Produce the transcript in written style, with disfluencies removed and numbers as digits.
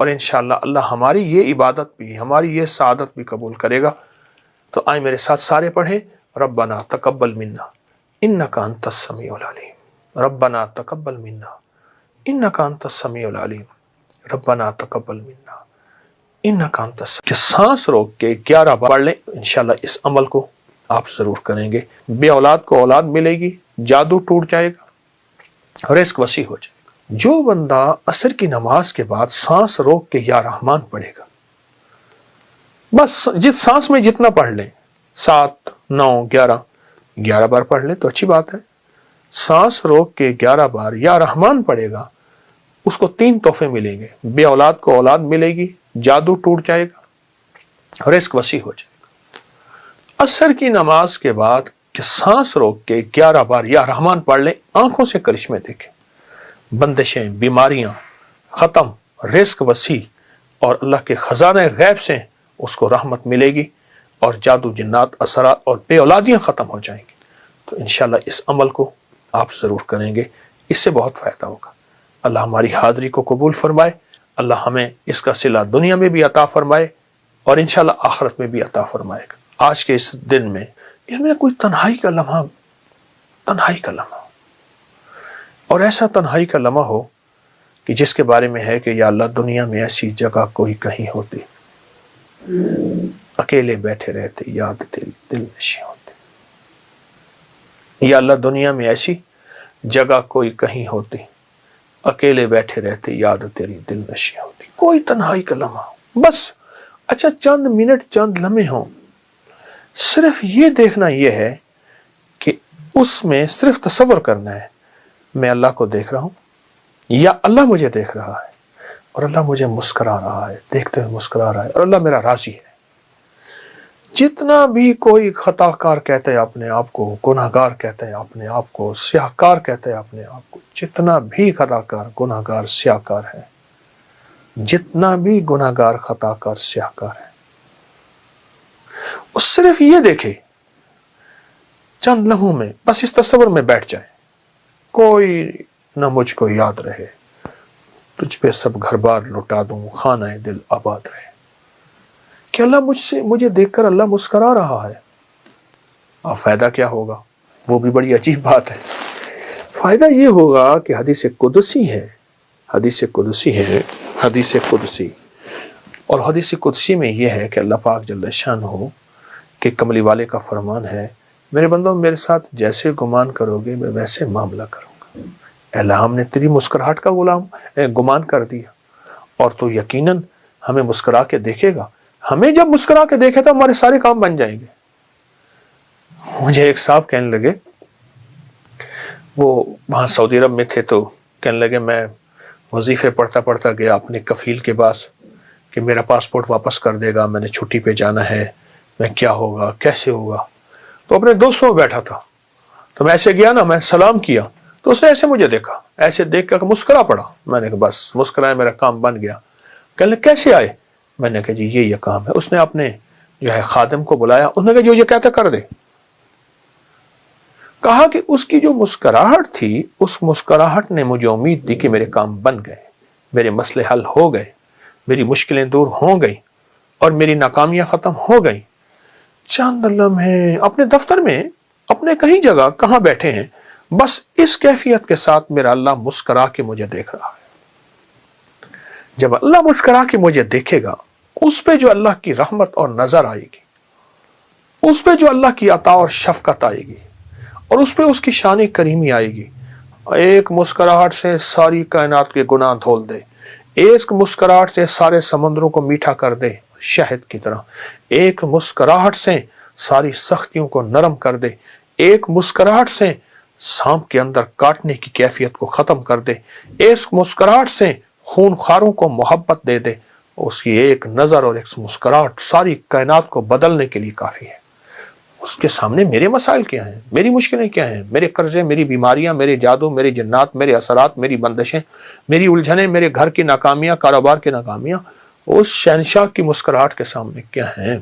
اور انشاءاللہ اللہ ہماری یہ عبادت بھی، ہماری یہ سعادت بھی قبول کرے گا۔ تو آئیں میرے ساتھ سارے پڑھیں، ربنا تقبل منا انک انت السمیع العلیم، ربنا تقبل منا انک انت السمیع العلیم، ربنا تقبل منا انک انت السمیع۔ کہ سانس روک کے 11 بار پڑھ لیں، انشاءاللہ اس عمل کو آپ ضرور کریں گے، بے اولاد کو اولاد ملے گی، جادو ٹوٹ جائے گا، رزق وسیع ہو جائے گا۔ جو بندہ عصر کی نماز کے بعد سانس روک کے یا رحمان پڑھے گا، بس جس سانس میں جتنا پڑھ لیں، 7 9 11 بار پڑھ لیں تو اچھی بات ہے۔ سانس روک کے 11 بار یا رحمان پڑھے گا، اس کو 3 تحفے ملیں گے، بے اولاد کو اولاد ملے گی، جادو ٹوٹ جائے گا، رزق وسیع ہو جائے گا۔ عصر کی نماز کے بعد کہ سانس روک کے 11 بار یا رحمان پڑھ لیں، آنکھوں سے کرشمے دیکھیں، بندشیں، بیماریاں ختم، رزق وسیع، اور اللہ کے خزانہ غیب سے اس کو رحمت ملے گی، اور جادو جنات اثرات اور بے اولادیاں ختم ہو جائیں گی۔ تو انشاءاللہ اس عمل کو آپ ضرور کریں گے، اس سے بہت فائدہ ہوگا۔ اللہ ہماری حاضری کو قبول فرمائے، اللہ ہمیں اس کا صلہ دنیا میں بھی عطا فرمائے اور انشاءاللہ آخرت میں بھی عطا فرمائے گا۔ آج کے اس دن میں اس میں کوئی تنہائی کا لمحہ اور ایسا تنہائی کا لمحہ ہو کہ جس کے بارے میں ہے کہ یا اللہ دنیا میں ایسی جگہ کوئی کہیں ہوتی، اکیلے بیٹھے رہتے، یاد دل نشیں ہوتے۔ یا اللہ دنیا میں ایسی جگہ کوئی کہیں ہوتی، اکیلے بیٹھے رہتے، یاد تیری دل نشیں ہوتی۔ کوئی تنہائی کا لمحہ، بس اچھا چند منٹ، چند لمحے ہوں، صرف یہ دیکھنا یہ ہے کہ اس میں صرف تصور کرنا ہے میں اللہ کو دیکھ رہا ہوں، یا اللہ مجھے دیکھ رہا ہے اور اللہ مجھے مسکرا رہا ہے، دیکھتے ہوئے مسکرا رہا ہے، اور اللہ میرا راضی ہے۔ جتنا بھی کوئی خطا کار کہتا ہے اپنے آپ کو، گناہ گار کہتا ہے اپنے آپ کو، سیاہ کار کہتا ہے اپنے آپ کو، جتنا بھی خطا کار، گناہ گار، سیاہ کار ہے، جتنا بھی گناہ گار، خطا کار، سیاہ کار ہے، وہ صرف یہ دیکھے چند لمحوں میں، بس اس تصور میں بیٹھ جائے، کوئی نہ مجھ کو یاد رہے، تجھ پہ سب گھر بار لٹا دوں، خانہ دل آباد رہے، کہ اللہ مجھے دیکھ کر اللہ مسکرا رہا ہے۔ اب فائدہ کیا ہوگا؟ وہ بھی بڑی عجیب بات ہے۔ فائدہ یہ ہوگا کہ حدیث قدسی ہے، اور حدیث قدسی میں یہ ہے کہ اللہ پاک جل شانہ کہ کملی والے کا فرمان ہے، میرے بندوں میرے ساتھ جیسے گمان کرو گے میں ویسے معاملہ کروں گا۔ اے اللہ ہم نے تیری مسکراہٹ کا گمان کر دیا، اور تو یقیناً ہمیں مسکرا کے دیکھے گا، ہمیں جب مسکرا کے دیکھے تو ہمارے سارے کام بن جائیں گے۔ مجھے ایک صاحب کہنے لگے، وہ وہاں سعودی عرب میں تھے، تو کہنے لگے میں وظیفے پڑھتا گیا اپنے کفیل کے پاس کہ میرا پاسپورٹ واپس کر دے گا، میں نے چھٹی پہ جانا ہے، میں کیا ہوگا، کیسے ہوگا۔ تو اپنے دوستوں میں بیٹھا تھا، تو میں ایسے گیا نا، میں سلام کیا تو اس نے ایسے مجھے دیکھا، ایسے دیکھ کر مسکرا پڑا۔ میں نے کہا بس مسکرایا، میرا کام بن گیا۔ کہنے لگے کیسے آئے؟ میں نے کہا جی یہ کام ہے۔ اس نے اپنے جو ہے خادم کو بلایا، اس نے کہا جو یہ کہتا کر دے۔ کہا کہ اس کی جو مسکراہٹ تھی، اس مسکراہٹ نے مجھے امید دی کہ میرے کام بن گئے، میرے مسئلے حل ہو گئے، میری مشکلیں دور ہو گئی، اور میری ناکامیاں ختم ہو گئی۔ چند لمحے اپنے دفتر میں، اپنے کہیں جگہ کہاں بیٹھے ہیں، بس اس کیفیت کے ساتھ میرا اللہ مسکرا کے مجھے دیکھ رہا ہے۔ جب اللہ مسکرا کے مجھے دیکھے گا، اس پہ جو اللہ کی رحمت اور نظر آئے گی، اس پہ جو اللہ کی عطا اور شفقت آئے گی، اور اس پہ اس کی شان کریمی آئے گی، ایک مسکراہٹ سے ساری کائنات کے گناہ دھول دے، ایک مسکراہٹ سے سارے سمندروں کو میٹھا کر دے شہد کی طرح، ایک مسکراہٹ سے ساری سختیوں کو نرم کر دے، ایک مسکراہٹ سے سانپ کے اندر کاٹنے کی کیفیت کو ختم کر دے، ایک مسکراہٹ سے خون خاروں کو محبت دے دے، اس کی ایک نظر اور ایک مسکراہٹ ساری کائنات کو بدلنے کے لیے کافی ہے۔ اس کے سامنے میرے مسائل کیا ہیں، میری مشکلیں کیا ہیں، میرے قرضے، میری بیماریاں، میرے جادو، میری جنات، میرے اثرات، میری بندشیں، میری الجھنیں، میرے گھر کی ناکامیاں، کاروبار کی ناکامیاں، اس شہنشاہ کی مسکراہٹ کے سامنے کیا ہیں۔